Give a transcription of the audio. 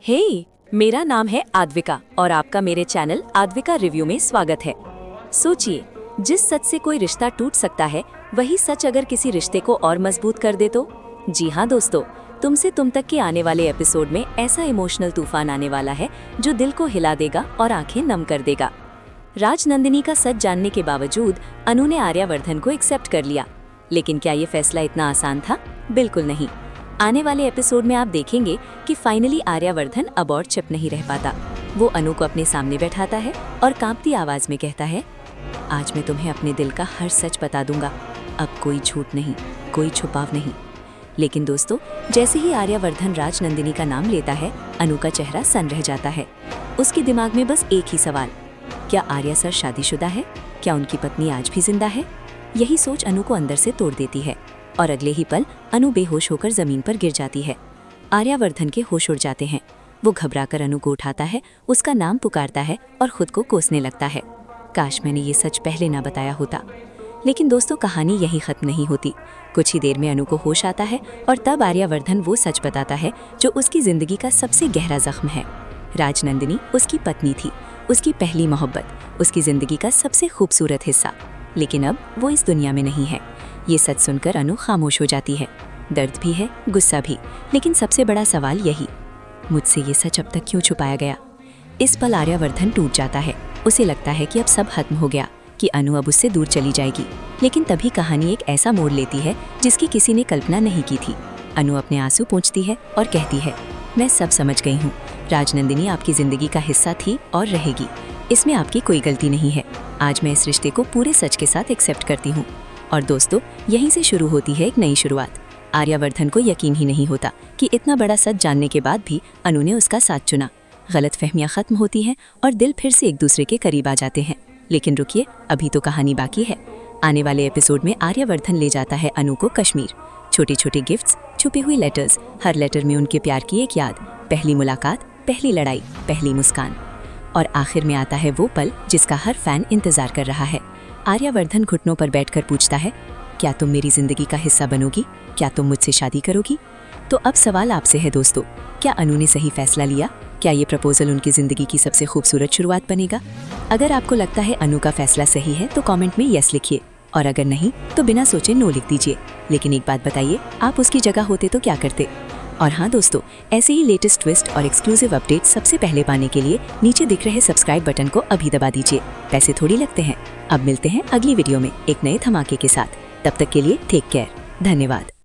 हे, मेरा नाम है आद्विका और आपका मेरे चैनल आद्विका रिव्यू में स्वागत है। सोचिए, जिस सच से कोई रिश्ता टूट सकता है, वही सच अगर किसी रिश्ते को और मजबूत कर दे तो? जी हाँ दोस्तों, तुमसे तुम तक के आने वाले एपिसोड में ऐसा इमोशनल तूफान आने वाला है जो दिल को हिला देगा और आंखें नम कर देगा। राजनंदिनी का सच जानने के बावजूद अनु ने आर्यवर्धन को एक्सेप्ट कर लिया, लेकिन क्या ये फैसला इतना आसान था? बिल्कुल नहीं। आने वाले एपिसोड में आप देखेंगे कि फाइनली आर्यवर्धन अब और चुप नहीं रह पाता। वो अनु को अपने सामने बैठाता है और कांपती आवाज में कहता है, आज मैं तुम्हें अपने दिल का हर सच बता दूंगा। अब कोई झूठ नहीं, कोई छुपाव नहीं। लेकिन दोस्तों, जैसे ही आर्यवर्धन राजनंदिनी का नाम लेता है, अनु का चेहरा सन रह जाता है। उसके दिमाग में बस एक ही सवाल, क्या आर्या सर शादीशुदा है? क्या उनकी पत्नी आज भी जिंदा है? यही सोच अनु को अंदर से तोड़ देती है और अगले ही पल अनु बेहोश होकर जमीन पर गिर जाती है। आर्यवर्धन के होश उड़ जाते हैं। वो घबराकर अनु को उठाता है, उसका नाम पुकारता है और खुद को कोसने लगता है। काश मैंने ये सच पहले ना बताया होता। लेकिन दोस्तों, कहानी यही खत्म नहीं होती। कुछ ही देर में अनु को होश आता है और तब आर्यवर्धन वो सच बताता है जो उसकी जिंदगी का सबसे गहरा जख्म है। राजनंदिनी उसकी पत्नी थी, उसकी पहली मोहब्बत, उसकी जिंदगी का सबसे खूबसूरत हिस्सा। लेकिन अब वो इस दुनिया में नहीं है। ये सच सुनकर अनु खामोश हो जाती है। दर्द भी है, गुस्सा भी, लेकिन सबसे बड़ा सवाल यही, मुझसे ये सच अब तक क्यों छुपाया गया? इस पल आर्यवर्धन टूट जाता है। उसे लगता है कि अब सब खत्म हो गया, कि अनु अब उससे दूर चली जाएगी। लेकिन तभी कहानी एक ऐसा मोड़ लेती है जिसकी किसी ने कल्पना नहीं की थी। अनु अपने आंसू पोंछती है और कहती है, मैं सब समझ गई हूँ। राजनंदिनी आपकी जिंदगी का हिस्सा थी और रहेगी। इसमें आपकी कोई गलती नहीं है। आज मैं इस रिश्ते को पूरे सच के साथ एक्सेप्ट करती हूँ। और दोस्तों, यहीं से शुरू होती है एक नई शुरुआत। आर्यवर्धन को यकीन ही नहीं होता कि इतना बड़ा सच जानने के बाद भी अनु ने उसका साथ चुना। गलतफहमियां खत्म होती हैं और दिल फिर से एक दूसरे के करीब आ जाते हैं। लेकिन रुकिए, अभी तो कहानी बाकी है। आने वाले एपिसोड में आर्यवर्धन ले जाता है अनु को कश्मीर। छोटे छोटे गिफ्ट्स, छुपी हुई लेटर्स, हर लेटर में उनके प्यार की एक याद, पहली मुलाकात, पहली लड़ाई, पहली मुस्कान। और आखिर में आता है वो पल जिसका हर फैन इंतजार कर रहा है। आर्यवर्धन घुटनों पर बैठकर पूछता है, क्या तुम मेरी जिंदगी का हिस्सा बनोगी? क्या तुम मुझसे शादी करोगी? तो अब सवाल आपसे है दोस्तों, क्या अनु ने सही फैसला लिया? क्या ये प्रपोजल उनकी जिंदगी की सबसे खूबसूरत शुरुआत बनेगा? अगर आपको लगता है अनु का फैसला सही है तो कमेंट में यस लिखिए, और अगर नहीं तो बिना सोचे नो लिख दीजिए। लेकिन एक बात बताइए, आप उसकी जगह होते तो क्या करते? और हाँ दोस्तों, ऐसे ही लेटेस्ट ट्विस्ट और एक्सक्लूसिव अपडेट सबसे पहले पाने के लिए नीचे दिख रहे सब्सक्राइब बटन को अभी दबा दीजिए। पैसे थोड़ी लगते हैं। अब मिलते हैं अगली वीडियो में एक नए धमाके के साथ। तब तक के लिए टेक केयर। धन्यवाद।